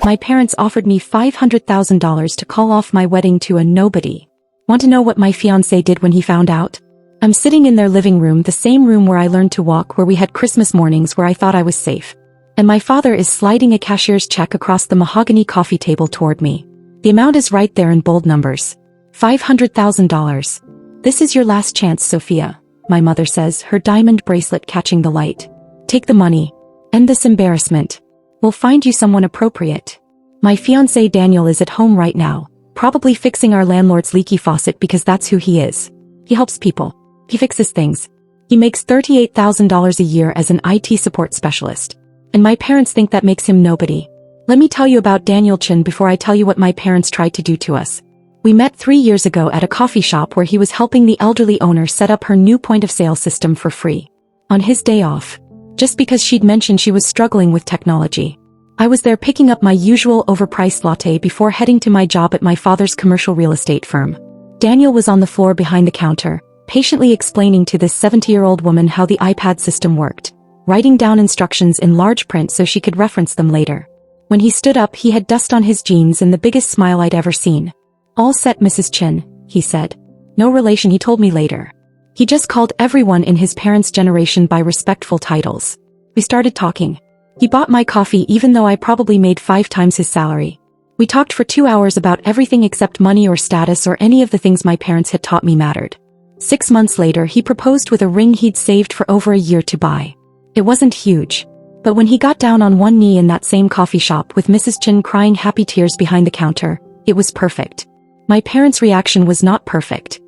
My parents offered me $500,000 to call off my wedding to a nobody. Want to know what my fiancé did when he found out? I'm sitting in their living room, the same room where I learned to walk, where we had Christmas mornings where I thought I was safe. And my father is sliding a cashier's check across the mahogany coffee table toward me. The amount is right there in bold numbers. $500,000. This is your last chance, Sophia, my mother says, her diamond bracelet catching the light. Take the money. End this embarrassment. We'll find you someone appropriate. My fiancé Daniel is at home right now, probably fixing our landlord's leaky faucet because that's who he is. He helps people. He fixes things. He makes $38,000 a year as an IT support specialist. And my parents think that makes him nobody. Let me tell you about Daniel Chin before I tell you what my parents tried to do to us. We met 3 years ago at a coffee shop where he was helping the elderly owner set up her new point-of-sale system for free. On his day off. Just because she'd mentioned she was struggling with technology. I was there picking up my usual overpriced latte before heading to my job at my father's commercial real estate firm. Daniel was on the floor behind the counter, patiently explaining to this 70-year-old woman how the iPad system worked, writing down instructions in large print so she could reference them later. When he stood up, he had dust on his jeans and the biggest smile I'd ever seen. "All set, Mrs. Chin," he said. "No relation," he told me later. He just called everyone in his parents' generation by respectful titles. We started talking. He bought my coffee even though I probably made 5 times his salary. We talked for 2 hours about everything except money or status or any of the things my parents had taught me mattered. 6 months later, he proposed with a ring he'd saved for over a year to buy. It wasn't huge. But when he got down on one knee in that same coffee shop with Mrs. Chin crying happy tears behind the counter, it was perfect. My parents' reaction was not perfect.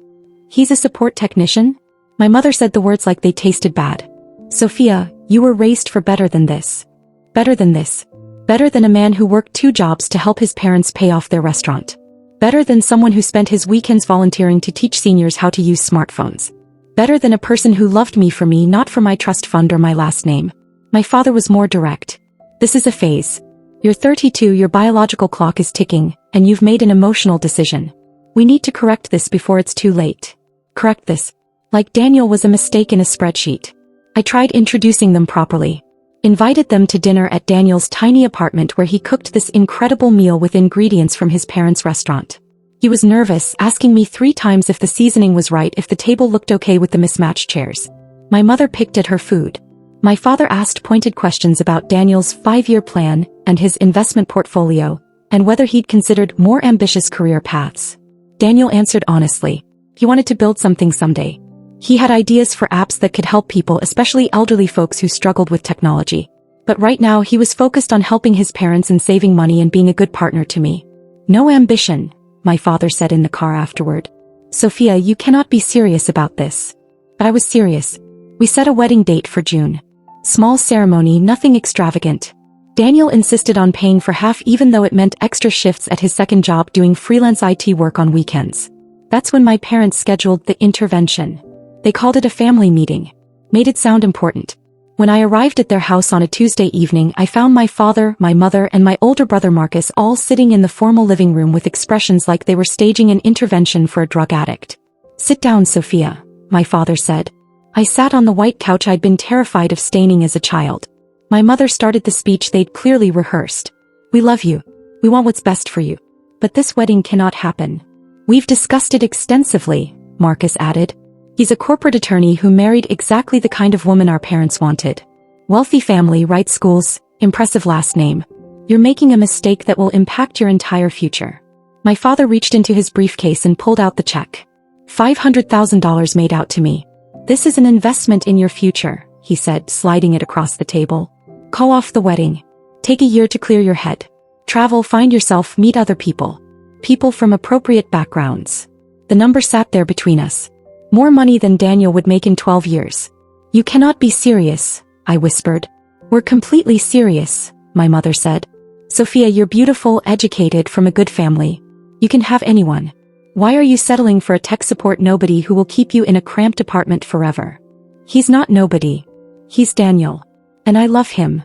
"He's a support technician?" My mother said the words like they tasted bad. "Sophia, you were raised for better than this. Better than this. Better than a man who worked 2 jobs to help his parents pay off their restaurant. Better than someone who spent his weekends volunteering to teach seniors how to use smartphones. Better than a person who loved me, not for my trust fund or my last name." My father was more direct. "This is a phase. You're 32, your biological clock is ticking, and you've made an emotional decision. We need to correct this before it's too late. Correct this. Like Daniel was a mistake in a spreadsheet." I tried introducing them properly. Invited them to dinner at Daniel's tiny apartment where he cooked this incredible meal with ingredients from his parents' restaurant. He was nervous, asking me 3 times if the seasoning was right, if the table looked okay with the mismatched chairs. My mother picked at her food. My father asked pointed questions about Daniel's 5-year plan and his investment portfolio, and whether he'd considered more ambitious career paths. Daniel answered honestly. He wanted to build something someday. He had ideas for apps that could help people, especially elderly folks who struggled with technology. But right now he was focused on helping his parents and saving money and being a good partner to me. "No ambition," my father said in the car afterward. "Sophia, you cannot be serious about this." But I was serious. We set a wedding date for June. Small ceremony, nothing extravagant. Daniel insisted on paying for half even though it meant extra shifts at his second job doing freelance IT work on weekends. That's when my parents scheduled the intervention. They called it a family meeting. Made it sound important. When I arrived at their house on a Tuesday evening, I found my father, my mother, and my older brother Marcus all sitting in the formal living room with expressions like they were staging an intervention for a drug addict. "Sit down, Sophia," my father said. I sat on the white couch I'd been terrified of staining as a child. My mother started the speech they'd clearly rehearsed. "We love you. We want what's best for you. But this wedding cannot happen. We've discussed it extensively," Marcus added. He's a corporate attorney who married exactly the kind of woman our parents wanted. Wealthy family, right schools, impressive last name. You're making a mistake that will impact your entire future. My father reached into his briefcase and pulled out the check. $500,000 made out to me. "This is an investment in your future," he said, sliding it across the table. "Call off the wedding. Take a year to clear your head. Travel, find yourself, meet other people. People from appropriate backgrounds." The number sat there between us. More money than Daniel would make in 12 years. "You cannot be serious," I whispered. "We're completely serious," my mother said. "Sophia, you're beautiful, educated, from a good family. You can have anyone. Why are you settling for a tech support nobody who will keep you in a cramped apartment forever?" "He's not nobody. He's Daniel. And I love him."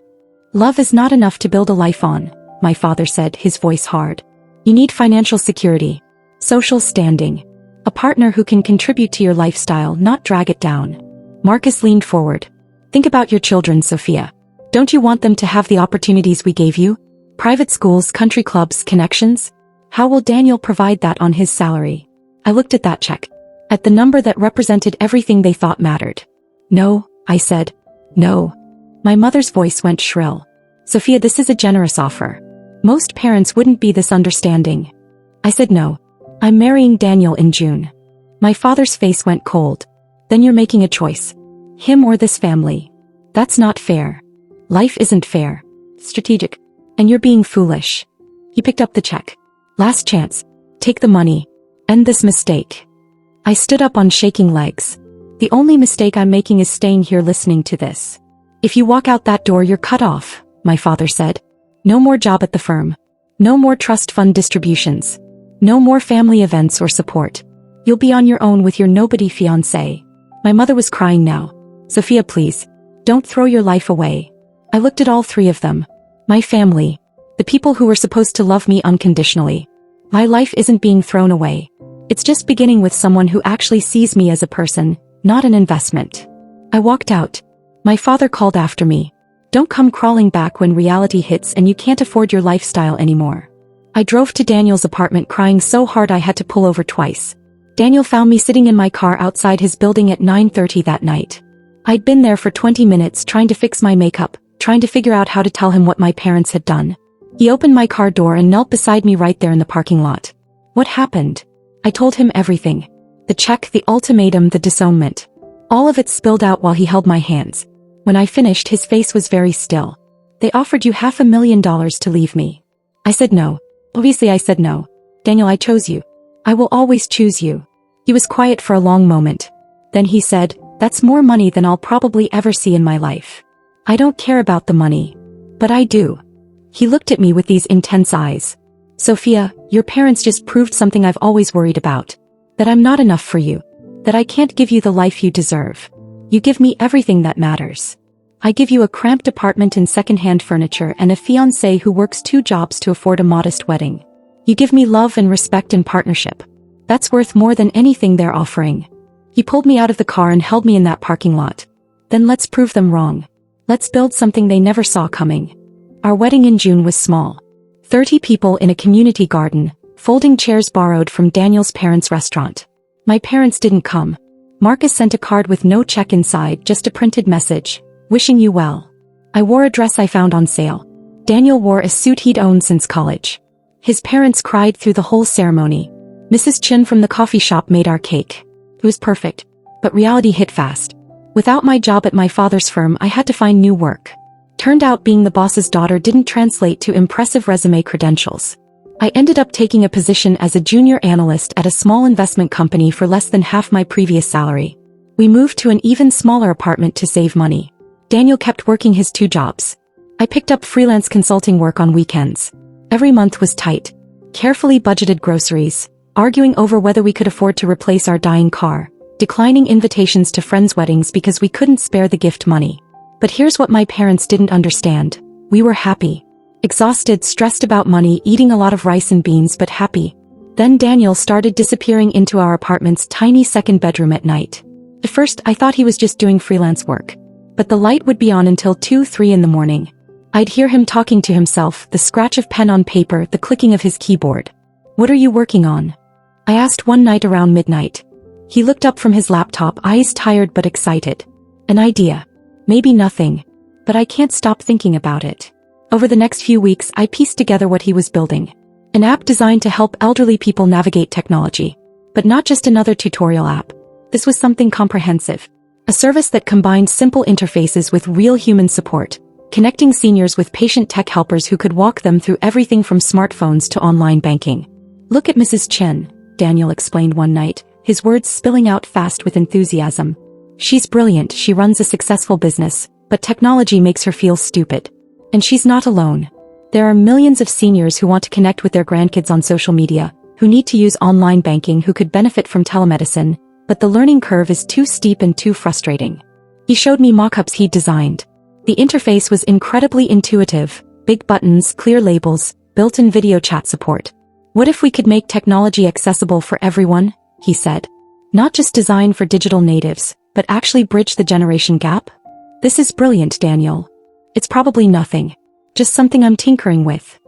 "Love is not enough to build a life on," my father said, his voice hard. "You need financial security. Social standing. A partner who can contribute to your lifestyle, not drag it down." Marcus leaned forward. "Think about your children, Sophia. Don't you want them to have the opportunities we gave you? Private schools, country clubs, connections? How will Daniel provide that on his salary? I looked at that check. At the number that represented everything they thought mattered. No, I said. No. My mother's voice went shrill. Sophia, this is a generous offer. Most parents wouldn't be this understanding. I said no. I'm marrying Daniel in June. My father's face went cold. Then you're making a choice. Him or this family. That's not fair. Life isn't fair. Strategic. And you're being foolish. He picked up the check. Last chance. Take the money. End this mistake. I stood up on shaking legs. The only mistake I'm making is staying here listening to this. If you walk out that door, you're cut off, my father said. No more job at the firm. No more trust fund distributions. No more family events or support. You'll be on your own with your nobody fiancé. My mother was crying now. Sophia, please. Don't throw your life away. I looked at all three of them. My family. The people who were supposed to love me unconditionally. My life isn't being thrown away. It's just beginning with someone who actually sees me as a person, not an investment. I walked out. My father called after me. Don't come crawling back when reality hits and you can't afford your lifestyle anymore. I drove to Daniel's apartment crying so hard I had to pull over twice. Daniel found me sitting in my car outside his building at 9:30 that night. I'd been there for 20 minutes trying to fix my makeup, trying to figure out how to tell him what my parents had done. He opened my car door and knelt beside me right there in the parking lot. What happened? I told him everything. The check, the ultimatum, the disownment. All of it spilled out while he held my hands. When I finished, his face was very still. They offered you $500,000 to leave me. I said no. Obviously I said no. Daniel, I chose you. I will always choose you. He was quiet for a long moment. Then he said, that's more money than I'll probably ever see in my life. I don't care about the money. But I do. He looked at me with these intense eyes. Sophia, your parents just proved something I've always worried about. That I'm not enough for you. That I can't give you the life you deserve. You give me everything that matters. I give you a cramped apartment and second-hand furniture and a fiancé who works 2 jobs to afford a modest wedding. You give me love and respect and partnership. That's worth more than anything they're offering. He pulled me out of the car and held me in that parking lot. Then let's prove them wrong. Let's build something they never saw coming. Our wedding in June was small. 30 people in a community garden, folding chairs borrowed from Daniel's parents' restaurant. My parents didn't come. Marcus sent a card with no check inside, just a printed message, wishing you well. I wore a dress I found on sale. Daniel wore a suit he'd owned since college. His parents cried through the whole ceremony. Mrs. Chin from the coffee shop made our cake. It was perfect. But reality hit fast. Without my job at my father's firm, I had to find new work. Turned out being the boss's daughter didn't translate to impressive resume credentials. I ended up taking a position as a junior analyst at a small investment company for less than half my previous salary. We moved to an even smaller apartment to save money. Daniel kept working his 2 jobs. I picked up freelance consulting work on weekends. Every month was tight. Carefully budgeted groceries, arguing over whether we could afford to replace our dying car, declining invitations to friends' weddings because we couldn't spare the gift money. But here's what my parents didn't understand. We were happy. Exhausted, stressed about money, eating a lot of rice and beans, but happy. Then Daniel started disappearing into our apartment's tiny second bedroom at night. At first, I thought he was just doing freelance work. But the light would be on until 2-3 in the morning. I'd hear him talking to himself, the scratch of pen on paper, the clicking of his keyboard. What are you working on? I asked one night around midnight. He looked up from his laptop, eyes tired but excited. An idea. Maybe nothing. But I can't stop thinking about it. Over the next few weeks, I pieced together what he was building. An app designed to help elderly people navigate technology. But not just another tutorial app. This was something comprehensive. A service that combined simple interfaces with real human support, connecting seniors with patient tech helpers who could walk them through everything from smartphones to online banking. Look at Mrs. Chen, Daniel explained one night, his words spilling out fast with enthusiasm. She's brilliant, she runs a successful business, but technology makes her feel stupid. And she's not alone. There are millions of seniors who want to connect with their grandkids on social media, who need to use online banking, who could benefit from telemedicine, but the learning curve is too steep and too frustrating. He showed me mock-ups he'd designed. The interface was incredibly intuitive, big buttons, clear labels, built-in video chat support. What if we could make technology accessible for everyone? He said. Not just designed for digital natives, but actually bridge the generation gap? This is brilliant, Daniel. It's probably nothing. Just something I'm tinkering with.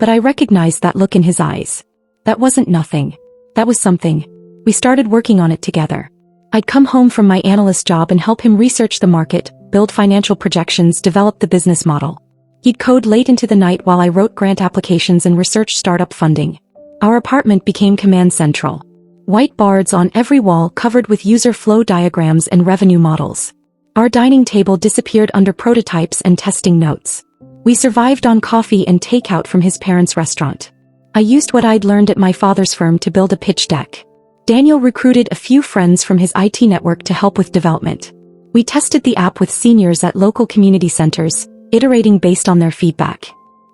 But I recognized that look in his eyes. That wasn't nothing. That was something. We started working on it together. I'd come home from my analyst job and help him research the market, build financial projections, develop the business model. He'd code late into the night while I wrote grant applications and researched startup funding. Our apartment became command central. White boards on every wall covered with user flow diagrams and revenue models. Our dining table disappeared under prototypes and testing notes. We survived on coffee and takeout from his parents' restaurant. I used what I'd learned at my father's firm to build a pitch deck. Daniel recruited a few friends from his IT network to help with development. We tested the app with seniors at local community centers, iterating based on their feedback.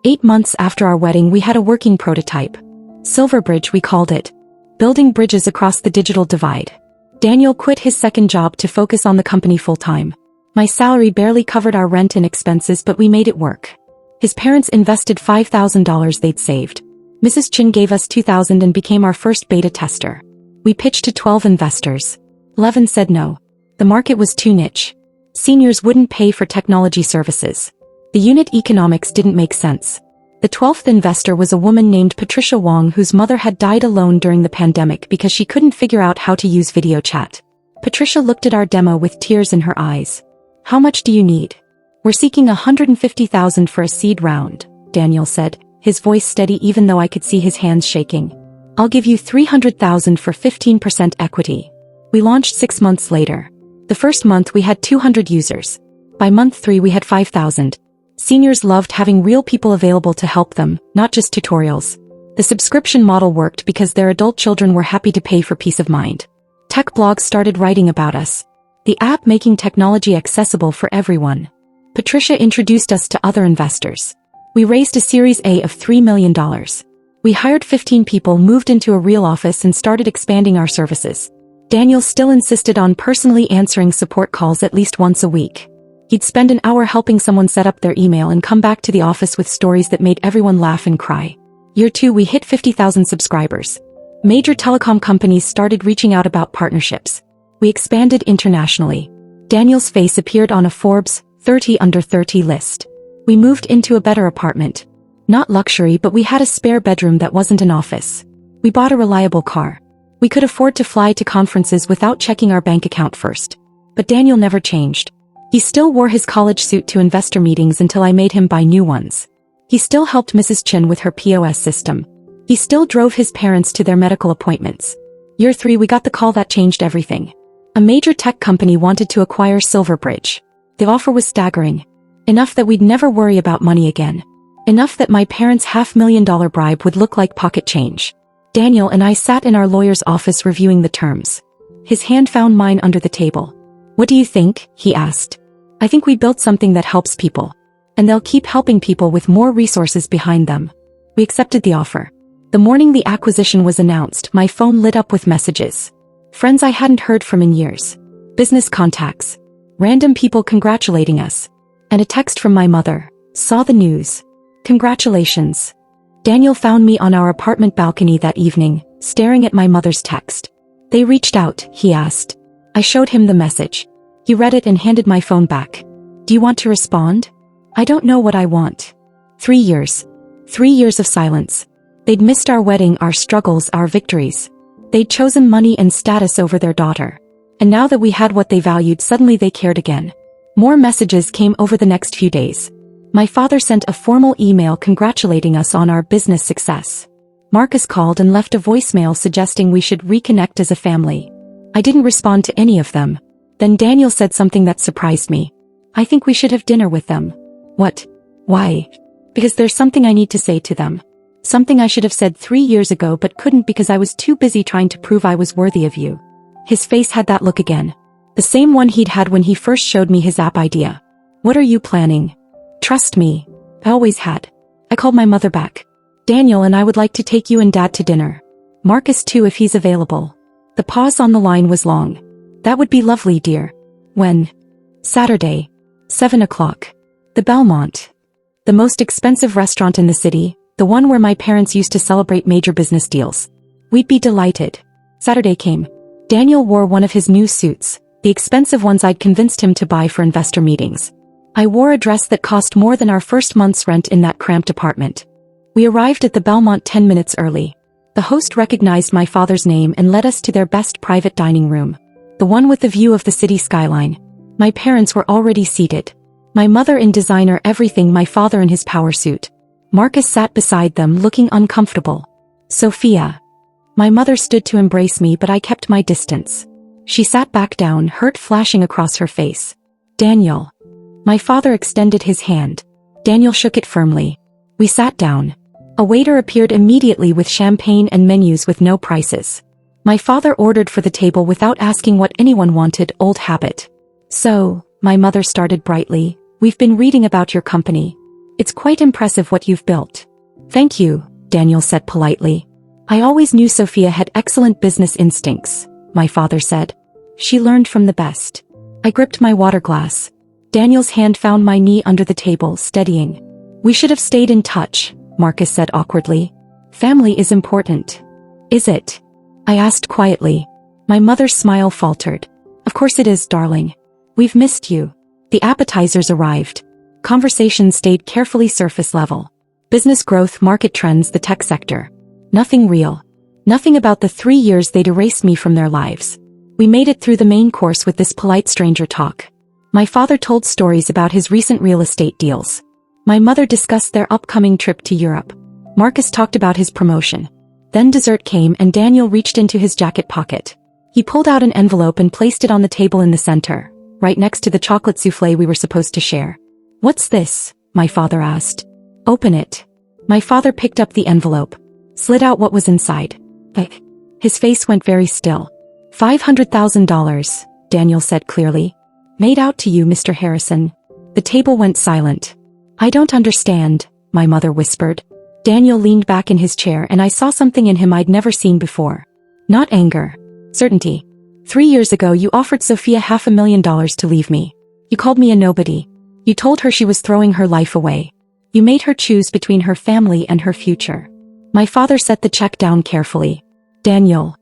8 months after our wedding, we had a working prototype. Silverbridge, we called it. Building bridges across the digital divide. Daniel quit his second job to focus on the company full-time. My salary barely covered our rent and expenses, but we made it work. His parents invested $5,000 they'd saved. Mrs. Chin gave us $2,000 and became our first beta tester. We pitched to 12 investors. 11 said no. The market was too niche. Seniors wouldn't pay for technology services. The unit economics didn't make sense. The 12th investor was a woman named Patricia Wong, whose mother had died alone during the pandemic because she couldn't figure out how to use video chat. Patricia looked at our demo with tears in her eyes. "How much do you need?" "We're seeking $150,000 for a seed round," Daniel said, his voice steady even though I could see his hands shaking. "I'll give you $300,000 for 15% equity." We launched 6 months later. The first month we had 200 users. By month 3 we had 5,000. Seniors loved having real people available to help them, not just tutorials. The subscription model worked because their adult children were happy to pay for peace of mind. Tech blogs started writing about us. The app making technology accessible for everyone. Patricia introduced us to other investors. We raised a Series A of $3 million. We hired 15 people, moved into a real office, and started expanding our services. Daniel still insisted on personally answering support calls at least once a week. He'd spend an hour helping someone set up their email and come back to the office with stories that made everyone laugh and cry. Year 2 we hit 50,000 subscribers. Major telecom companies started reaching out about partnerships. We expanded internationally. Daniel's face appeared on a Forbes 30 under 30 list. We moved into a better apartment. Not luxury, but we had a spare bedroom that wasn't an office. We bought a reliable car. We could afford to fly to conferences without checking our bank account first. But Daniel never changed. He still wore his college suit to investor meetings until I made him buy new ones. He still helped Mrs. Chin with her POS system. He still drove his parents to their medical appointments. Year 3 we got the call that changed everything. A major tech company wanted to acquire Silverbridge. The offer was staggering. Enough that we'd never worry about money again. Enough that my parents' $500,000 bribe would look like pocket change. Daniel and I sat in our lawyer's office reviewing the terms. His hand found mine under the table. "What do you think?" he asked. "I think we built something that helps people. And they'll keep helping people with more resources behind them." We accepted the offer. The morning the acquisition was announced, my phone lit up with messages. Friends I hadn't heard from in years. Business contacts. Random people congratulating us. And a text from my mother. "Saw the news. Congratulations." Daniel found me on our apartment balcony that evening, staring at my mother's text. "They reached out," he asked. I showed him the message. He read it and handed my phone back. "Do you want to respond?" "I don't know what I want." 3 years. 3 years of silence. They'd missed our wedding, our struggles, our victories. They'd chosen money and status over their daughter. And now that we had what they valued, suddenly they cared again. More messages came over the next few days. My father sent a formal email congratulating us on our business success. Marcus called and left a voicemail suggesting we should reconnect as a family. I didn't respond to any of them. Then Daniel said something that surprised me. "I think we should have dinner with them." "What? Why?" "Because there's something I need to say to them. Something I should have said 3 years ago but couldn't because I was too busy trying to prove I was worthy of you." His face had that look again. The same one he'd had when he first showed me his app idea. "What are you planning?" "Trust me. I always had." I called my mother back. "Daniel and I would like to take you and Dad to dinner. Marcus too if he's available." The pause on the line was long. "That would be lovely, dear." "When?" "Saturday. 7 o'clock. The Belmont. The most expensive restaurant in the city, the one where my parents used to celebrate major business deals. We'd be delighted." Saturday came. Daniel wore one of his new suits, the expensive ones I'd convinced him to buy for investor meetings. I wore a dress that cost more than our first month's rent in that cramped apartment. We arrived at the Belmont 10 minutes early. The host recognized my father's name and led us to their best private dining room, the one with the view of the city skyline. My parents were already seated. My mother in designer everything, my father in his power suit. Marcus sat beside them looking uncomfortable. Sophia. My mother stood to embrace me, but I kept my distance. She sat back down, hurt flashing across her face. Daniel. My father extended his hand. Daniel shook it firmly. We sat down. A waiter appeared immediately with champagne and menus with no prices. My father ordered for the table without asking what anyone wanted, old habit. So, my mother started brightly, we've been reading about your company. It's quite impressive what you've built. Thank you, Daniel said politely. I always knew Sophia had excellent business instincts, my father said. She learned from the best. I gripped my water glass. Daniel's hand found my knee under the table, steadying. We should have stayed in touch, Marcus said awkwardly. Family is important. Is it? I asked quietly. My mother's smile faltered. Of course it is, darling. We've missed you. The appetizers arrived. Conversation stayed carefully surface level. Business growth, market trends, the tech sector. Nothing real. Nothing about the 3 years they'd erased me from their lives. We made it through the main course with this polite stranger talk. My father told stories about his recent real estate deals. My mother discussed their upcoming trip to Europe. Marcus talked about his promotion. Then dessert came and Daniel reached into his jacket pocket. He pulled out an envelope and placed it on the table in the center, right next to the chocolate souffle we were supposed to share. What's this? My father asked. Open it. My father picked up the envelope, slid out what was inside. His face went very still. $500,000, Daniel said clearly. Made out to you, Mr. Harrison. The table went silent. I don't understand, my mother whispered. Daniel leaned back in his chair and I saw something in him I'd never seen before. Not anger. Certainty. 3 years ago you offered Sophia $500,000 to leave me. You called me a nobody. You told her she was throwing her life away. You made her choose between her family and her future. My father set the check down carefully. Daniel.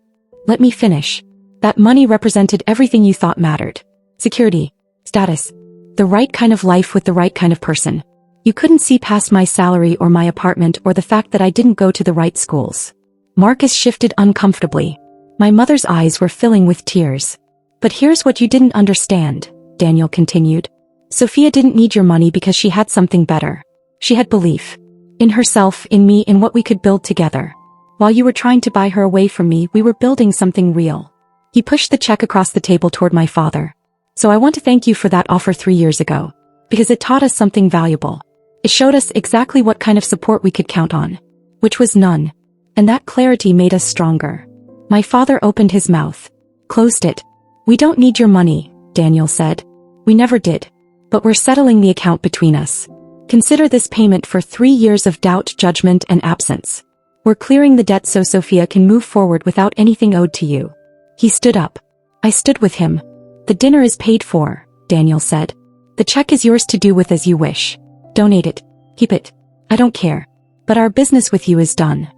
Let me finish. That money represented everything you thought mattered. Security. Status. The right kind of life with the right kind of person. You couldn't see past my salary or my apartment or the fact that I didn't go to the right schools. Marcus shifted uncomfortably. My mother's eyes were filling with tears. But here's what you didn't understand, Daniel continued. Sophia didn't need your money because she had something better. She had belief. In herself, in me, in what we could build together. While you were trying to buy her away from me, we were building something real. He pushed the check across the table toward my father. So I want to thank you for that offer 3 years ago. Because it taught us something valuable. It showed us exactly what kind of support we could count on. Which was none. And that clarity made us stronger. My father opened his mouth. Closed it. We don't need your money, Daniel said. We never did. But we're settling the account between us. Consider this payment for 3 years of doubt, judgment, and absence. We're clearing the debt so Sophia can move forward without anything owed to you. He stood up. I stood with him. The dinner is paid for, Daniel said. The check is yours to do with as you wish. Donate it. Keep it. I don't care. But our business with you is done.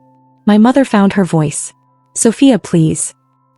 My mother found her voice. Sophia, please.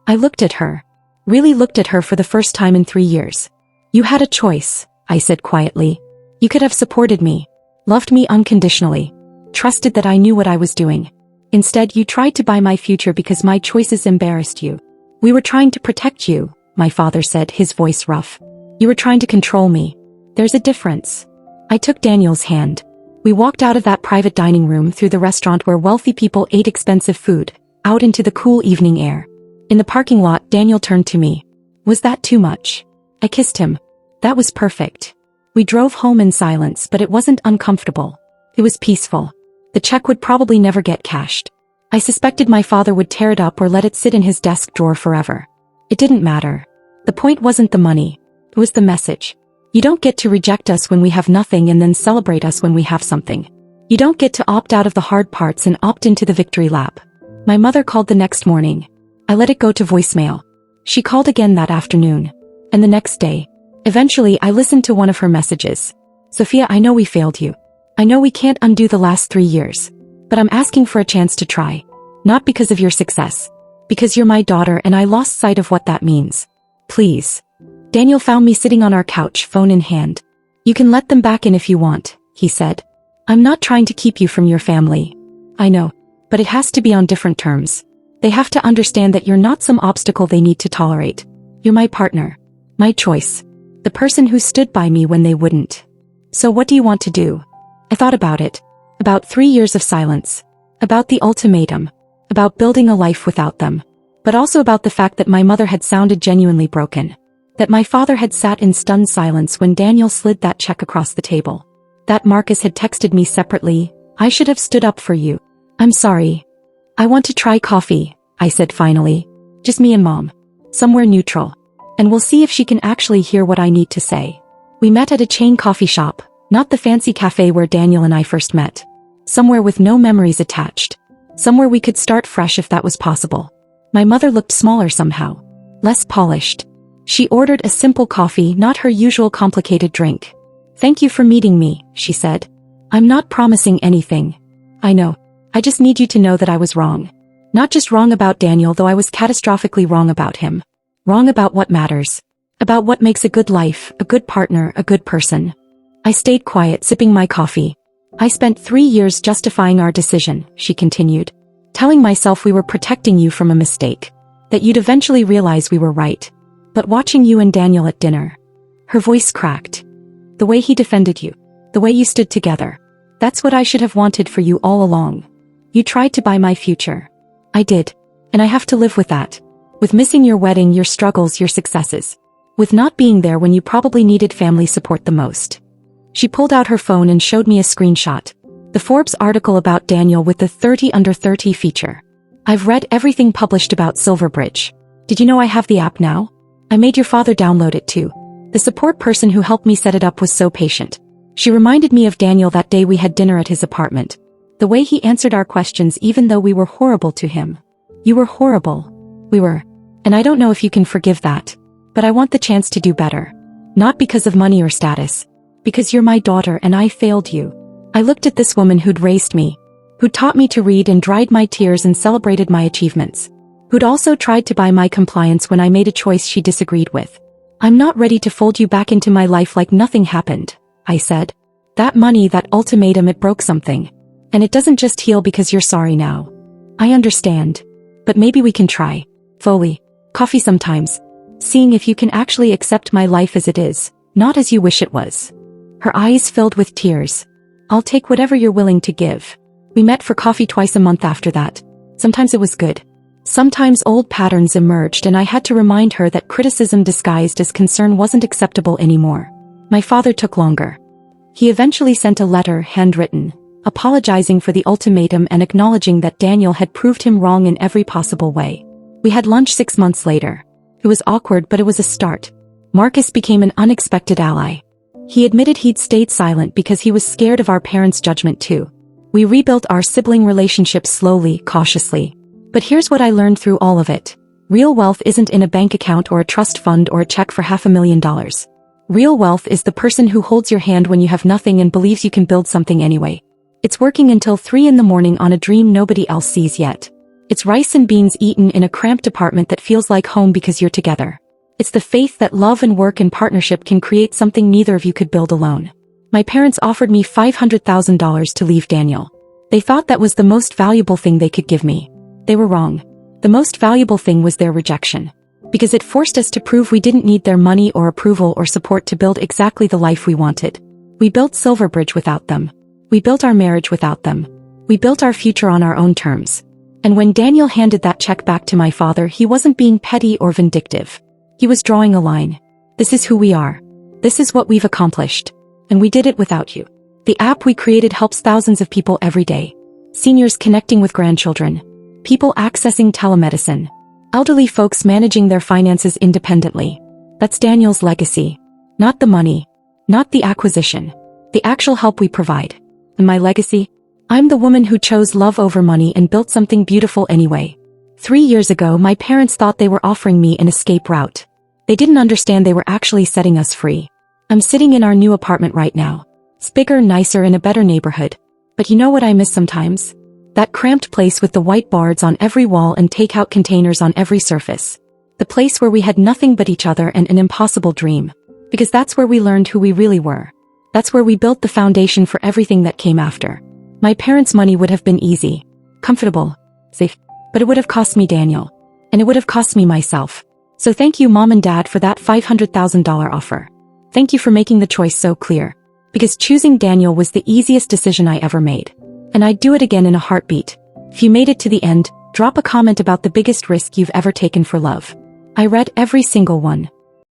I looked at her. Really looked at her for the first time in 3 years. You had a choice, I said quietly. You could have supported me. Loved me unconditionally. Trusted that I knew what I was doing. Instead, you tried to buy my future because my choices embarrassed you. We were trying to protect you, my father said, his voice rough. You were trying to control me. There's a difference. I took Daniel's hand. We walked out of that private dining room through the restaurant where wealthy people ate expensive food, out into the cool evening air. In the parking lot, Daniel turned to me. Was that too much? I kissed him. That was perfect. We drove home in silence, but it wasn't uncomfortable. It was peaceful. The check would probably never get cashed. I suspected my father would tear it up or let it sit in his desk drawer forever. It didn't matter. The point wasn't the money. It was the message. You don't get to reject us when we have nothing and then celebrate us when we have something. You don't get to opt out of the hard parts and opt into the victory lap. My mother called the next morning. I let it go to voicemail. She called again that afternoon. And the next day. Eventually, I listened to one of her messages. Sophia, I know we failed you. I know we can't undo the last 3 years. But I'm asking for a chance to try. Not because of your success. Because you're my daughter and I lost sight of what that means. Please. Daniel found me sitting on our couch, phone in hand. You can let them back in if you want, he said. I'm not trying to keep you from your family. I know. But it has to be on different terms. They have to understand that you're not some obstacle they need to tolerate. You're my partner. My choice. The person who stood by me when they wouldn't. So what do you want to do? I thought about it. About 3 years of silence. About the ultimatum. About building a life without them. But also about the fact that my mother had sounded genuinely broken. That my father had sat in stunned silence when Daniel slid that check across the table. That Marcus had texted me separately, "I should have stood up for you. I'm sorry. I want to try coffee," I said finally. "Just me and Mom. Somewhere neutral. And we'll see if she can actually hear what I need to say." We met at a chain coffee shop, not the fancy cafe where Daniel and I first met. Somewhere with no memories attached. Somewhere we could start fresh if that was possible. My mother looked smaller somehow. Less polished. She ordered a simple coffee, not her usual complicated drink. "Thank you for meeting me," she said. "I'm not promising anything. I know. I just need you to know that I was wrong. Not just wrong about Daniel, though I was catastrophically wrong about him. Wrong about what matters. About what makes a good life, a good partner, a good person." I stayed quiet, sipping my coffee. "I spent 3 years justifying our decision," she continued. "Telling myself we were protecting you from a mistake. That you'd eventually realize we were right. But watching you and Daniel at dinner." Her voice cracked. "The way he defended you. The way you stood together. That's what I should have wanted for you all along. You tried to buy my future. I did. And I have to live with that. With missing your wedding, your struggles, your successes. With not being there when you probably needed family support the most." She pulled out her phone and showed me a screenshot. The Forbes article about Daniel with the 30 under 30 feature. "I've read everything published about Silverbridge. Did you know I have the app now? I made your father download it too. The support person who helped me set it up was so patient. She reminded me of Daniel that day we had dinner at his apartment. The way he answered our questions even though we were horrible to him. You were horrible. We were. And I don't know if you can forgive that. But I want the chance to do better. Not because of money or status. Because you're my daughter and I failed you." I looked at this woman who'd raised me. Who'd taught me to read and dried my tears and celebrated my achievements. Who'd also tried to buy my compliance when I made a choice she disagreed with. "I'm not ready to fold you back into my life like nothing happened," I said. "That money, that ultimatum, it broke something. And it doesn't just heal because you're sorry now. I understand. But maybe we can try. Foley. Coffee sometimes. Seeing if you can actually accept my life as it is, not as you wish it was." Her eyes filled with tears. "I'll take whatever you're willing to give." We met for coffee twice a month after that. Sometimes it was good. Sometimes old patterns emerged and I had to remind her that criticism disguised as concern wasn't acceptable anymore. My father took longer. He eventually sent a letter, handwritten, apologizing for the ultimatum and acknowledging that Daniel had proved him wrong in every possible way. We had lunch 6 months later. It was awkward, but it was a start. Marcus became an unexpected ally. He admitted he'd stayed silent because he was scared of our parents' judgment too. We rebuilt our sibling relationship slowly, cautiously. But here's what I learned through all of it. Real wealth isn't in a bank account or a trust fund or a check for $500,000. Real wealth is the person who holds your hand when you have nothing and believes you can build something anyway. It's working until 3 in the morning on a dream nobody else sees yet. It's rice and beans eaten in a cramped apartment that feels like home because you're together. It's the faith that love and work and partnership can create something neither of you could build alone. My parents offered me $500,000 to leave Daniel. They thought that was the most valuable thing they could give me. They were wrong. The most valuable thing was their rejection. Because it forced us to prove we didn't need their money or approval or support to build exactly the life we wanted. We built Silverbridge without them. We built our marriage without them. We built our future on our own terms. And when Daniel handed that check back to my father, he wasn't being petty or vindictive. He was drawing a line. This is who we are. This is what we've accomplished. And we did it without you. The app we created helps thousands of people every day. Seniors connecting with grandchildren. People accessing telemedicine. Elderly folks managing their finances independently. That's Daniel's legacy. Not the money. Not the acquisition. The actual help we provide. And my legacy? I'm the woman who chose love over money and built something beautiful anyway. 3 years ago, my parents thought they were offering me an escape route. They didn't understand they were actually setting us free. I'm sitting in our new apartment right now. It's bigger, nicer, in a better neighborhood. But you know what I miss sometimes? That cramped place with the white boards on every wall and takeout containers on every surface. The place where we had nothing but each other and an impossible dream. Because that's where we learned who we really were. That's where we built the foundation for everything that came after. My parents' money would have been easy. comfortable, safe. But it would have cost me Daniel. And it would have cost me myself. So thank you, Mom and Dad, for that $500,000 offer. Thank you for making the choice so clear. Because choosing Daniel was the easiest decision I ever made. And I'd do it again in a heartbeat. If you made it to the end, drop a comment about the biggest risk you've ever taken for love. I read every single one.